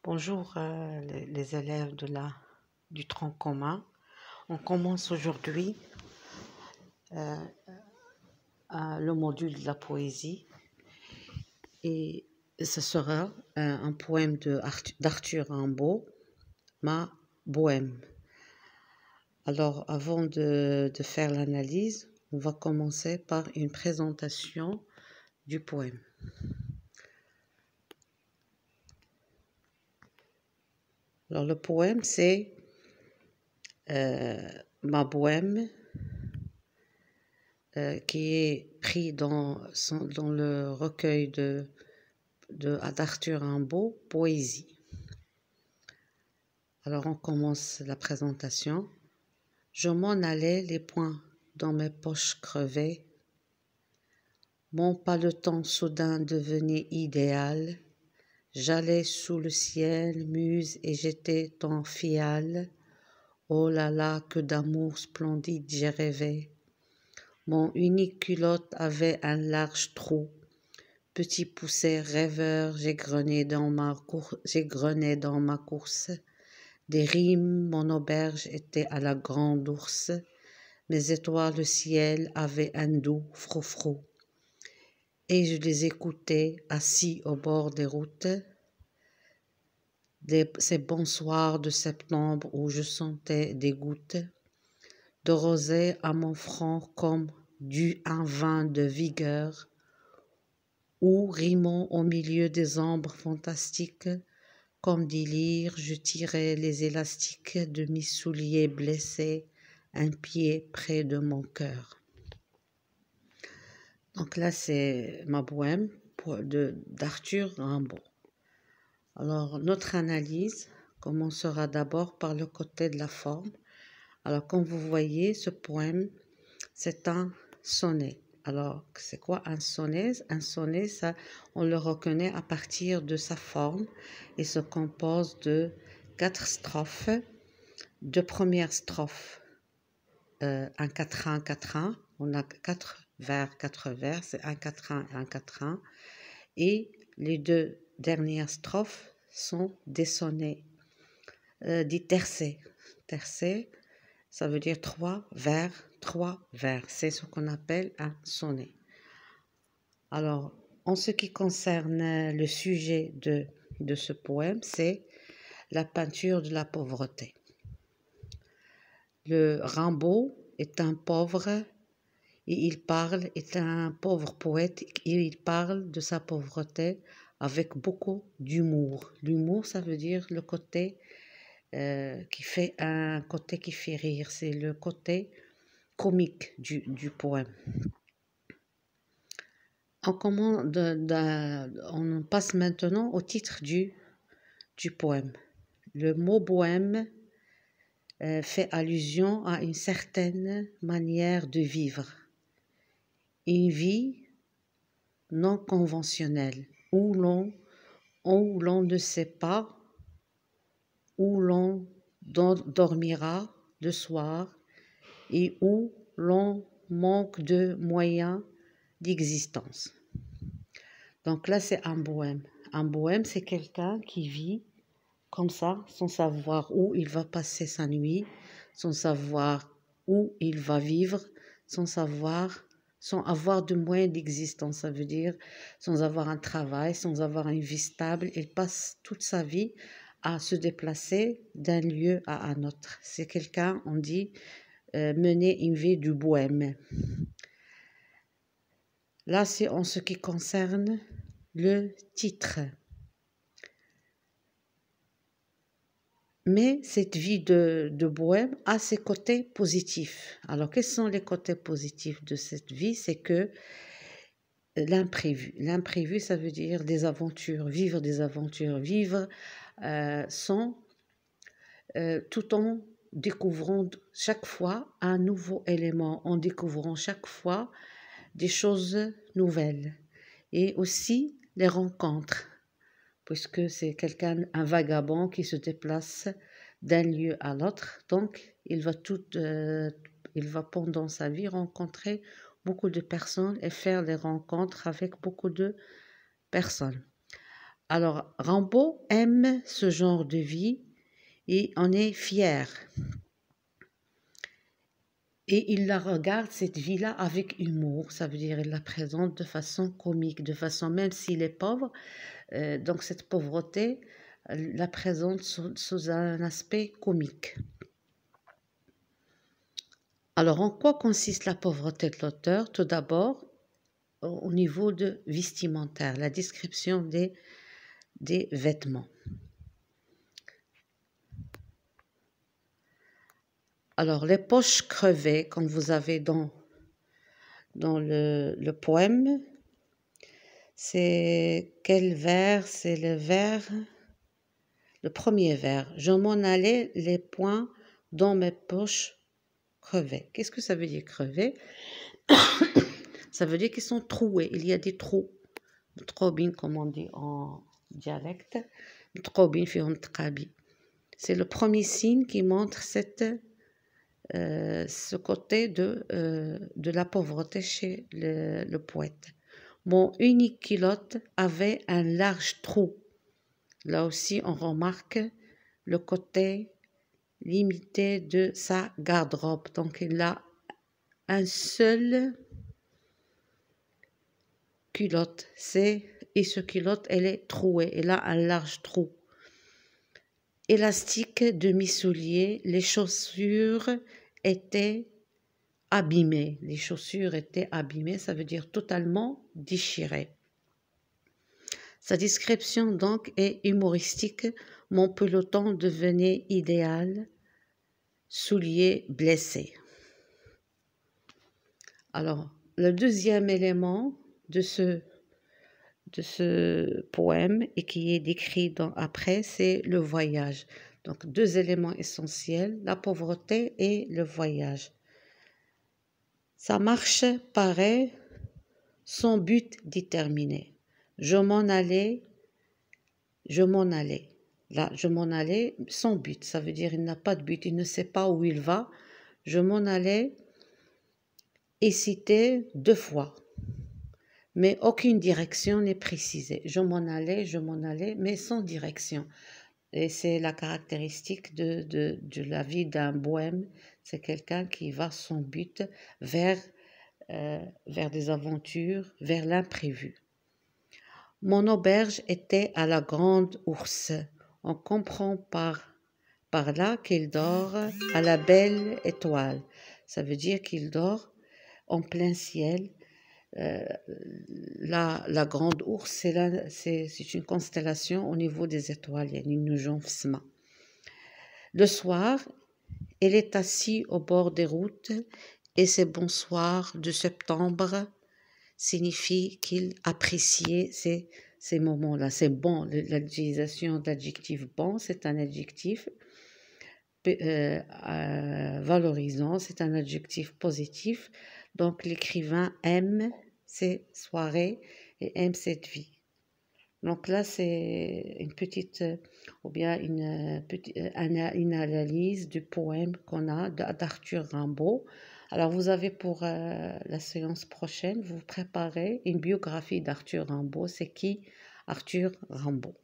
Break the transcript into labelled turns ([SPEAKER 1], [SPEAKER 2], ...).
[SPEAKER 1] Bonjour les élèves du tronc commun. On commence aujourd'hui euh, le module de la poésie et ce sera un poème d'Arthur Rimbaud, Ma Bohème. Alors avant de faire l'analyse, on va commencer par une présentation du poème. Alors le poème c'est Ma Bohème, qui est pris dans le recueil d'Arthur Rimbaud, Poésie. Alors on commence la présentation. Je m'en allais, les poings dans mes poches crevées. Mon paleton soudain devenait idéal. J'allais sous le ciel, muse, et j'étais ton fial. Oh là là, que d'amour splendide j'ai rêvé. Mon unique culotte avait un large trou. Petit poussé rêveur, j'ai grené dans ma course. Des rimes, mon auberge était à la grande ours. Mes étoiles, le ciel avait un doux froufrou. Et je les écoutais assis au bord des routes. Ces bons soirs de septembre où je sentais des gouttes de rosée à mon front comme un vin de vigueur, où, rimant au milieu des ombres fantastiques, comme des lyres, je tirais les élastiques de mes souliers blessés, un pied près de mon cœur. Donc là, c'est Ma Bohème d'Arthur Rimbaud. Alors, notre analyse commencera d'abord par le côté de la forme. Alors, comme vous voyez, ce poème, c'est un sonnet. Alors, c'est quoi un sonnet? Un sonnet, ça, on le reconnaît à partir de sa forme. Il se compose de 4 strophes. 2 premières strophes, un quatrain, quatrain. On a 4 vers, c'est un quatrain et un quatrain. Et les 2 dernières strophes sont des sonnets, dits tercets. Tercets, ça veut dire 3 vers, 3 vers. C'est ce qu'on appelle un sonnet. Alors, en ce qui concerne le sujet de ce poème, c'est la peinture de la pauvreté. Le Rimbaud est un pauvre et est un pauvre poète et il parle de sa pauvreté avec beaucoup d'humour. L'humour, ça veut dire le côté un côté qui fait rire, c'est le côté comique du poème. On passe maintenant au titre du poème. Le mot bohème fait allusion à une certaine manière de vivre, une vie non conventionnelle, où l'on ne sait pas où l'on dormira le soir et où l'on manque de moyens d'existence. Donc là, c'est un bohème. Un bohème, c'est quelqu'un qui vit comme ça, sans savoir où il va passer sa nuit, sans savoir où il va vivre, sans avoir de moyens d'existence. Ça veut dire sans avoir un travail, sans avoir une vie stable. Il passe toute sa vie à se déplacer d'un lieu à un autre. C'est quelqu'un, on dit, mener une vie du bohème. Là, c'est en ce qui concerne le titre. Mais cette vie de bohème a ses côtés positifs. Alors, quels sont les côtés positifs de cette vie? C'est que l'imprévu. L'imprévu, ça veut dire des aventures, vivre tout en découvrant chaque fois un nouveau élément, en découvrant chaque fois des choses nouvelles. Et aussi les rencontres, puisque c'est un vagabond qui se déplace d'un lieu à l'autre. Donc, il va pendant sa vie rencontrer beaucoup de personnes et faire des rencontres avec beaucoup de personnes. Alors, Rimbaud aime ce genre de vie et en est fier. Et il la regarde, cette vie-là, avec humour. Ça veut dire, il la présente de façon comique, de façon, même s'il est pauvre, donc cette pauvreté la présente sous un aspect comique. Alors, en quoi consiste la pauvreté de l'auteur? Tout d'abord, au niveau de vestimentaire, la description des vêtements. Alors, les poches crevées, comme vous avez dans le poème, c'est quel vers? C'est le vers, le premier vers. Je m'en allais les poings dans mes poches crevées. Qu'est-ce que ça veut dire crever? Ça veut dire qu'ils sont troués. Il y a des trous. Trobin, comme on dit en dialecte. Trobin, c'est le premier signe qui montre ce côté de la pauvreté chez le poète. Mon unique culotte avait un large trou. Là aussi, on remarque le côté limité de sa garde-robe. Donc, il a un seul culotte. Et ce culotte, elle est trouée. Elle a un large trou. Élastique, demi-soulier, les chaussures étaient abîmées. Les chaussures étaient abîmées, ça veut dire totalement déchirées. Sa description donc est humoristique. Mon peloton devenait idéal, souliers blessés. Alors, le deuxième élément de ce poème et qui est décrit après, c'est le voyage. Donc, deux éléments essentiels, la pauvreté et le voyage. Sa marche paraît sans but déterminé. Je m'en allais. Là, je m'en allais sans but. Ça veut dire il n'a pas de but, il ne sait pas où il va. Je m'en allais est cité deux fois, mais aucune direction n'est précisée. Je m'en allais, mais sans direction. Et c'est la caractéristique de la vie d'un bohème. C'est quelqu'un qui va sans but vers des aventures, vers l'imprévu. Mon auberge était à la Grande Ourse. On comprend par là qu'il dort à la belle étoile. Ça veut dire qu'il dort en plein ciel. La Grande Ourse, c'est une constellation au niveau des étoiles. Il y a une Nujum Fsma. Le soir, il est assis au bord des routes et ses bonsoirs de septembre signifie qu'il appréciait ces moments-là. C'est bon, l'utilisation d'adjectif bon, c'est un adjectif valorisant, c'est un adjectif positif. Donc l'écrivain aime ces soirées et aime cette vie. Donc là, c'est une petite, ou bien une analyse du poème qu'on a d'Arthur Rimbaud. Alors, vous avez pour la séance prochaine, vous préparez une biographie d'Arthur Rimbaud. C'est qui Arthur Rimbaud?